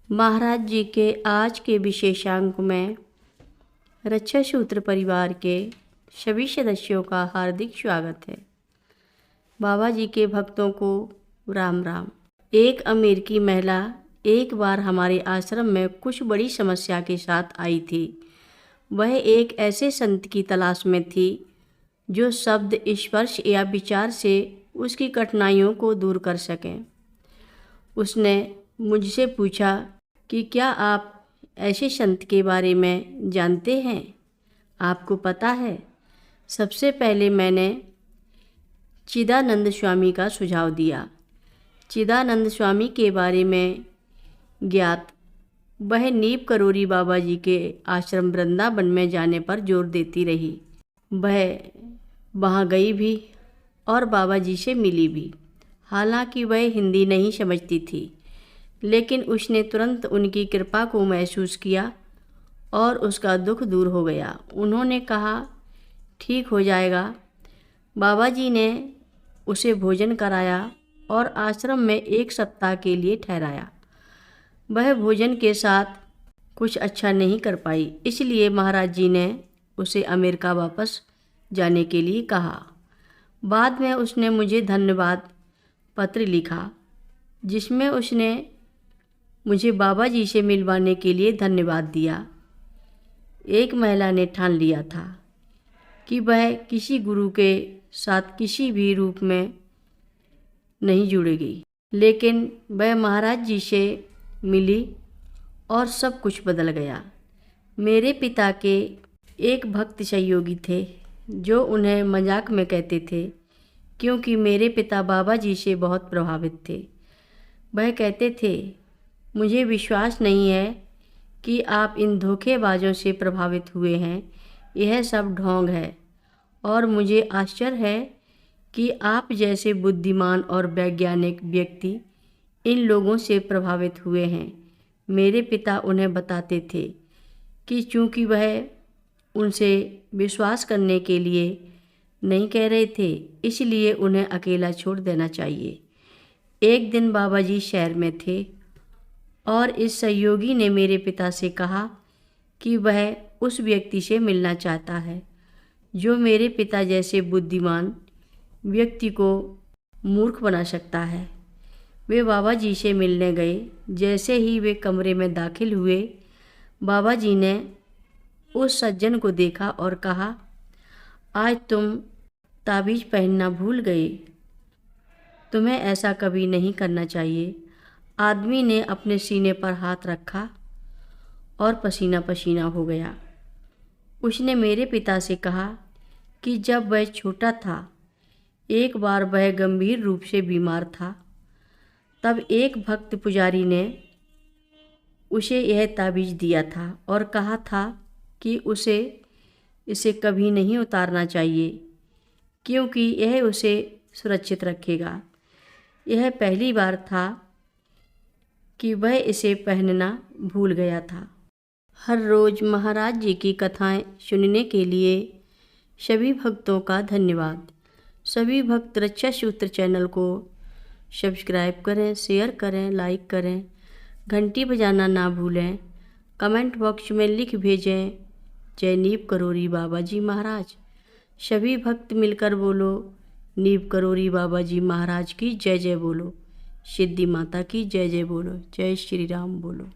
महाराज जी के आज के विशेषांक में रक्षा सूत्र परिवार के सभी सदस्यों का हार्दिक स्वागत है। बाबा जी के भक्तों को राम राम। एक अमेरिकी महिला एक बार हमारे आश्रम में कुछ बड़ी समस्या के साथ आई थी। वह एक ऐसे संत की तलाश में थी जो शब्द, स्पर्श या विचार से उसकी कठिनाइयों को दूर कर सकें। उसने मुझसे पूछा कि क्या आप ऐसे संत के बारे में जानते हैं? आपको पता है? सबसे पहले मैंने चिदानंद स्वामी का सुझाव दिया। चिदानंद स्वामी के बारे में ज्ञात वह नीब करोरी बाबा जी के आश्रम वृंदावन में जाने पर जोर देती रही। वह वहाँ गई भी और बाबा जी से मिली भी। हालांकि वह हिंदी नहीं समझती थी, लेकिन उसने तुरंत उनकी कृपा को महसूस किया और उसका दुख दूर हो गया। उन्होंने कहा, ठीक हो जाएगा। बाबा जी ने उसे भोजन कराया और आश्रम में 1 सप्ताह के लिए ठहराया। वह भोजन के साथ कुछ अच्छा नहीं कर पाई, इसलिए महाराज जी ने उसे अमेरिका वापस जाने के लिए कहा। बाद में उसने मुझे धन्यवाद पत्र लिखा, जिसमें उसने मुझे बाबा जी से मिलवाने के लिए धन्यवाद दिया। एक महिला ने ठान लिया था कि वह किसी गुरु के साथ किसी भी रूप में नहीं जुड़ेगी, लेकिन वह महाराज जी से मिली और सब कुछ बदल गया। मेरे पिता के एक भक्त सहयोगी थे जो उन्हें मजाक में कहते थे, क्योंकि मेरे पिता बाबा जी से बहुत प्रभावित थे। वह कहते थे, मुझे विश्वास नहीं है कि आप इन धोखेबाजों से प्रभावित हुए हैं। यह सब ढोंग है और मुझे आश्चर्य है कि आप जैसे बुद्धिमान और वैज्ञानिक व्यक्ति इन लोगों से प्रभावित हुए हैं। मेरे पिता उन्हें बताते थे कि चूंकि वह उनसे विश्वास करने के लिए नहीं कह रहे थे, इसलिए उन्हें अकेला छोड़ देना चाहिए। एक दिन बाबा जी शहर में थे और इस सहयोगी ने मेरे पिता से कहा कि वह उस व्यक्ति से मिलना चाहता है जो मेरे पिता जैसे बुद्धिमान व्यक्ति को मूर्ख बना सकता है। वे बाबा जी से मिलने गए। जैसे ही वे कमरे में दाखिल हुए, बाबा जी ने उस सज्जन को देखा और कहा, आज तुम ताबीज़ पहनना भूल गए। तुम्हें ऐसा कभी नहीं करना चाहिए। आदमी ने अपने सीने पर हाथ रखा और पसीना पसीना हो गया। उसने मेरे पिता से कहा कि जब वह छोटा था, एक बार वह गंभीर रूप से बीमार था। तब एक भक्त पुजारी ने उसे यह ताबीज़ दिया था और कहा था कि उसे इसे कभी नहीं उतारना चाहिए, क्योंकि यह उसे सुरक्षित रखेगा। यह पहली बार था कि वह इसे पहनना भूल गया था। हर रोज़ महाराज जी की कथाएं सुनने के लिए सभी भक्तों का धन्यवाद। सभी भक्त रक्षा सूत्र चैनल को सब्सक्राइब करें, शेयर करें, लाइक करें, घंटी बजाना ना भूलें। कमेंट बॉक्स में लिख भेजें, जय नीब करोरी बाबा जी महाराज। सभी भक्त मिलकर बोलो, नीब करोरी बाबा जी महाराज की जय जय बोलो। सिद्धि माता की जय जय बोलो। जय श्री राम बोलो।